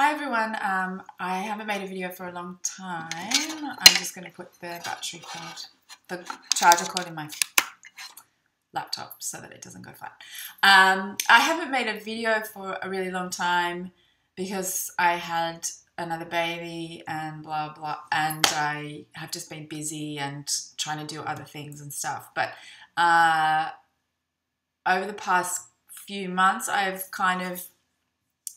Hi everyone, I haven't made a video for a long time. I'm just going to put the battery cord, the charger cord in my laptop so that it doesn't go flat. I haven't made a video for a really long time because I had another baby and blah blah, and I have just been busy and trying to do other things and stuff. But over the past few months I've kind of,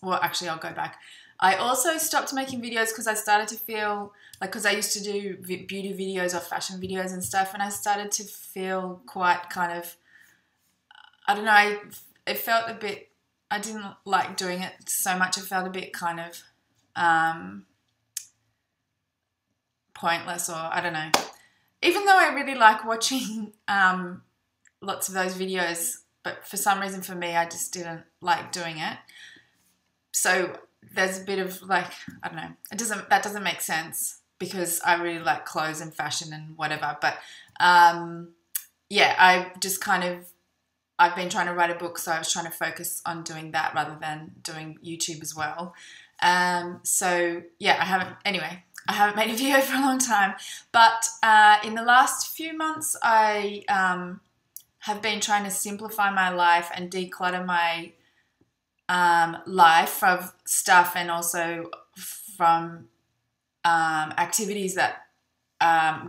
well actually I'll go back. I also stopped making videos because I started to feel like, because I used to do beauty videos or fashion videos and stuff, and I started to feel quite kind of, I don't know, it felt a bit, I didn't like doing it so much. It felt a bit kind of pointless, or I don't know. Even though I really like watching lots of those videos, but for some reason for me, I just didn't like doing it. So there's a bit of like, I don't know, that doesn't make sense because I really like clothes and fashion and whatever. But yeah, I've been trying to write a book, so I was trying to focus on doing that rather than doing YouTube as well. So yeah, I haven't made a video for a long time, but in the last few months I have been trying to simplify my life and declutter my life of stuff, and also from activities that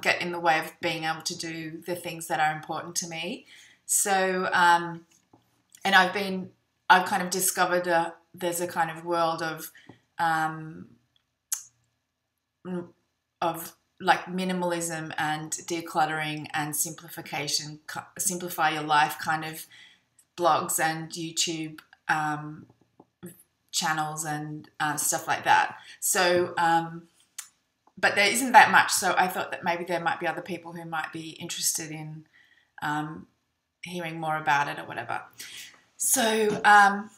get in the way of being able to do the things that are important to me. So and I've kind of discovered there's a kind of world of like minimalism and decluttering and simplification, simplify your life kind of blogs and YouTube channels and stuff like that. So but there isn't that much, so I thought that maybe there might be other people who might be interested in hearing more about it or whatever. So I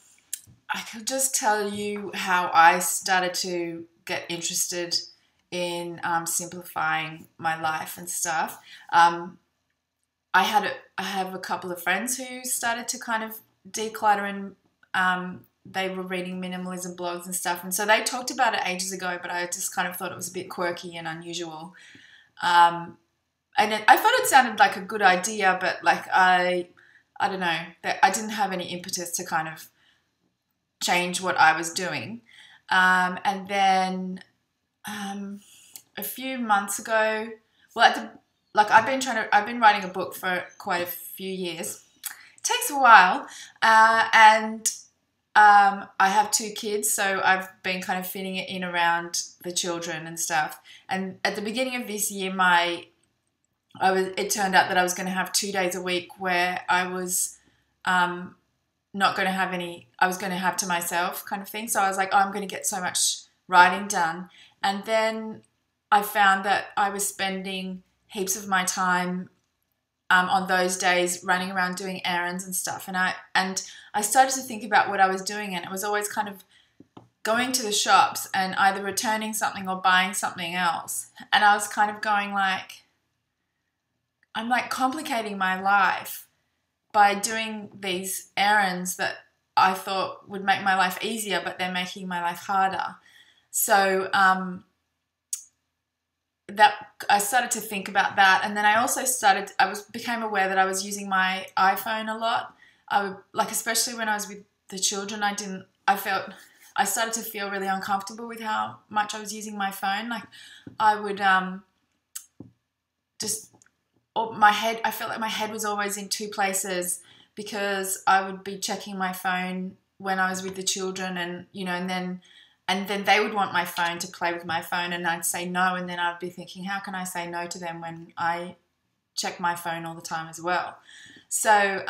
could just tell you how I started to get interested in simplifying my life and stuff. I have a couple of friends who started to kind of declutter, and they were reading minimalism blogs and stuff, and so they talked about it ages ago, but I just kind of thought it was a bit quirky and unusual. And I thought it sounded like a good idea, but like I don't know, I didn't have any impetus to kind of change what I was doing. And then a few months ago, well, I've been writing a book for quite a few years. It takes a while, and I have 2 kids, so I've been kind of fitting it in around the children and stuff. And at the beginning of this year, it turned out that I was going to have 2 days a week where I was not going to have any, I was going to have to myself kind of thing. So I was like, oh, I'm going to get so much writing done. And then I found that I was spending heaps of my time on those days running around doing errands and stuff. And I started to think about what I was doing, and it was always kind of going to the shops and either returning something or buying something else. And I was kind of going like, I'm like complicating my life by doing these errands that I thought would make my life easier, but they're making my life harder. So that I started to think about that, and then I also became aware that I was using my iPhone a lot. Especially when I was with the children, I started to feel really uncomfortable with how much I was using my phone. Like I would I felt like my head was always in 2 places, because I would be checking my phone when I was with the children, and you know, and then they would want my phone to play with my phone, and I'd say no, and then I'd be thinking, how can I say no to them when I check my phone all the time as well? So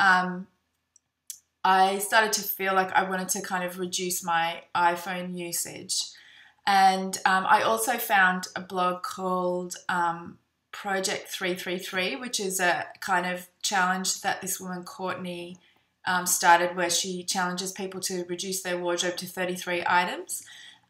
I started to feel like I wanted to kind of reduce my iPhone usage. And I also found a blog called Project 333, which is a kind of challenge that this woman Courtney started, where she challenges people to reduce their wardrobe to 33 items,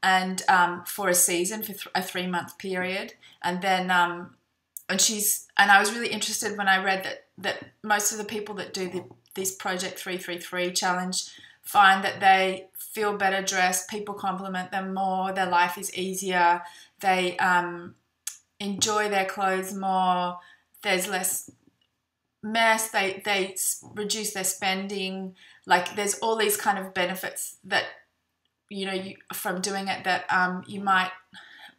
and for a season, for a 3-month period. And then and I was really interested when I read that most of the people that do this Project 333 challenge find that they feel better dressed, people compliment them more, their life is easier, they enjoy their clothes more, there's less mess, they reduce their spending. Like there's all these kind of benefits that, from doing it that you might,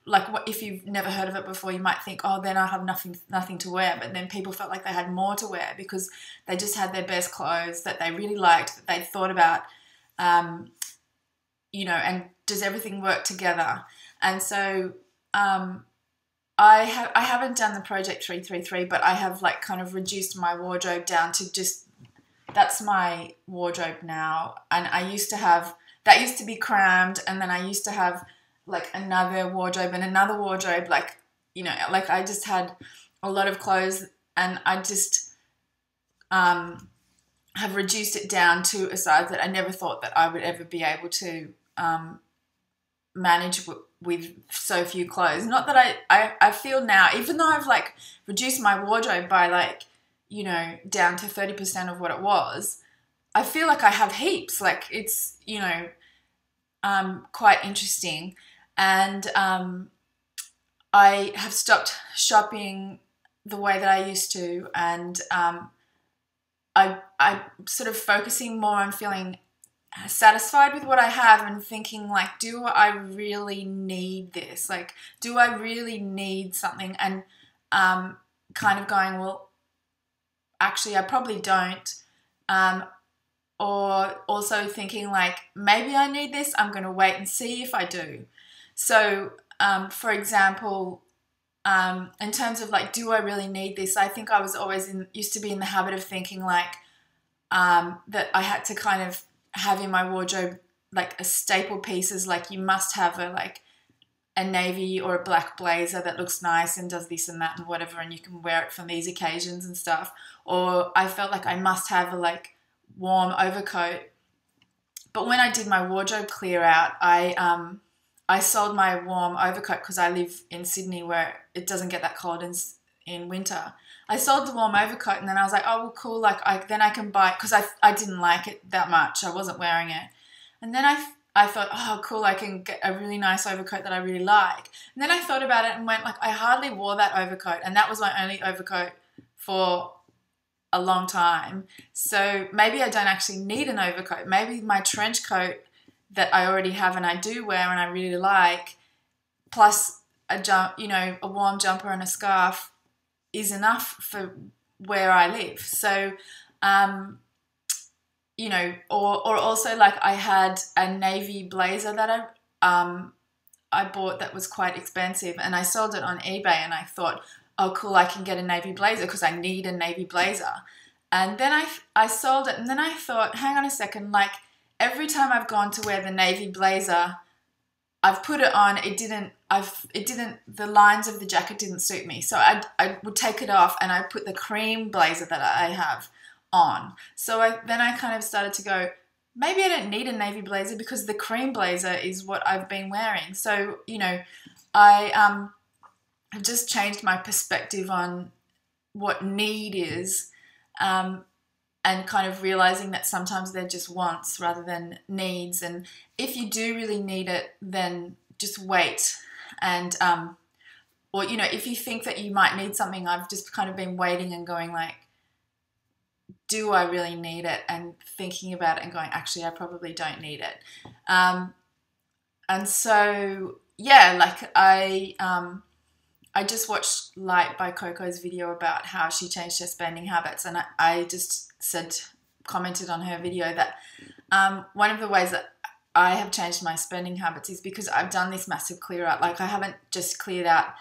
like if you've never heard of it before, you might think, oh, then I have nothing to wear. But then people felt like they had more to wear because they just had their best clothes that they really liked, that they'd thought about, and does everything work together? And so I haven't done the Project 333, but I have like kind of reduced my wardrobe down to just, that's my wardrobe now. And that used to be crammed, and then I used to have like another wardrobe and another wardrobe, like I just had a lot of clothes, and I just have reduced it down to a size that I never thought that I would ever be able to manage with so few clothes. Not that I feel now, even though I've like reduced my wardrobe by like, down to 30% of what it was, I feel like I have heaps. Like it's, quite interesting. And I have stopped shopping the way that I used to, and I'm sort of focusing more on feeling satisfied with what I have and thinking like, do I really need this? Like, do I really need something? And kind of going, well, actually, I probably don't. Or also thinking like, maybe I need this. I'm going to wait and see if I do. So, for example, in terms of like, do I really need this? I think I was always used to be in the habit of thinking like that I had to kind of have in my wardrobe like a staple pieces, like you must have a navy or a black blazer that looks nice and does this and that and whatever, and you can wear it for these occasions and stuff. Or I felt like I must have a like warm overcoat. But when I did my wardrobe clear out, I sold my warm overcoat because I live in Sydney where it doesn't get that cold in winter. I sold the warm overcoat, and then I was like, oh, well, cool. Like then I can buy it, because I didn't like it that much. I wasn't wearing it. And then I thought, oh, cool, I can get a really nice overcoat that I really like. And then I thought about it and went like, I hardly wore that overcoat, and that was my only overcoat for a long time. So maybe I don't actually need an overcoat. Maybe my trench coat that I already have and I do wear and I really like, plus a warm jumper and a scarf is enough for where I live. So, or also like I had a navy blazer that I bought that was quite expensive, and I sold it on eBay, and I thought, oh cool, I can get a navy blazer because I need a navy blazer. And then I sold it, and then I thought, hang on a second, like every time I've gone to wear the navy blazer, I've put it on, the lines of the jacket didn't suit me. So I would take it off and I put the cream blazer that I have on. So then I kind of started to go, maybe I don't need a navy blazer because the cream blazer is what I've been wearing. So, I have just changed my perspective on what need is, and kind of realizing that sometimes they're just wants rather than needs. And if you do really need it, then just wait. And, if you think that you might need something, I've just kind of been waiting and going like, do I really need it? And thinking about it and going, actually, I probably don't need it. And so, yeah, like I just watched Light by Coco's video about how she changed her spending habits, and I just commented on her video that one of the ways that I have changed my spending habits is because I've done this massive clear out. Like I haven't just cleared out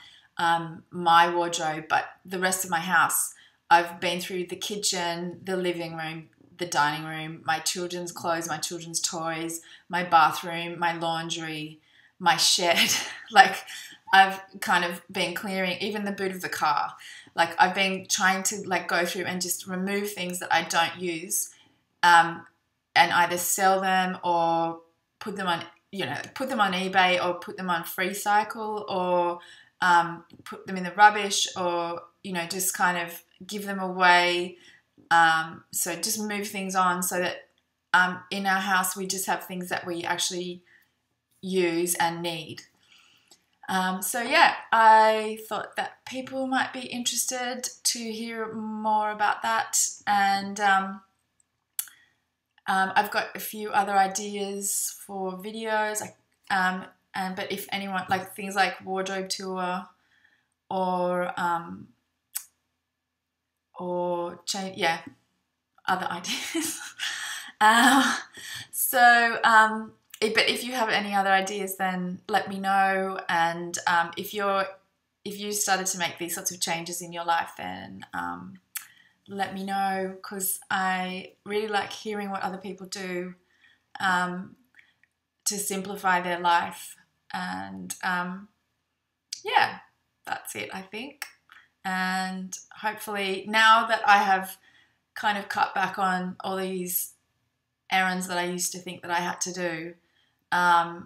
my wardrobe, but the rest of my house. I've been through the kitchen, the living room, the dining room, my children's clothes, my children's toys, my bathroom, my laundry, my shed. Like I've kind of been clearing even the boot of the car. Like I've been trying to like go through and just remove things that I don't use, and either sell them or put them on eBay or put them on FreeCycle or put them in the rubbish or, just kind of give them away. So just move things on so that in our house we just have things that we actually use and need. So yeah, I thought that people might be interested to hear more about that, and I've got a few other ideas for videos, but if anyone, like things like wardrobe tour or change, yeah, other ideas. But if you have any other ideas, then let me know. And if you started to make these sorts of changes in your life, then let me know, because I really like hearing what other people do to simplify their life. And yeah, that's it, I think. And hopefully now that I have kind of cut back on all these errands that I used to think that I had to do, I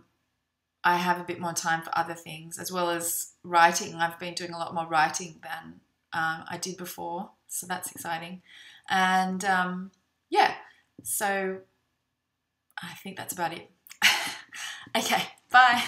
have a bit more time for other things, as well as writing. I've been doing a lot more writing than I did before, so that's exciting. And yeah, so I think that's about it. Okay, bye.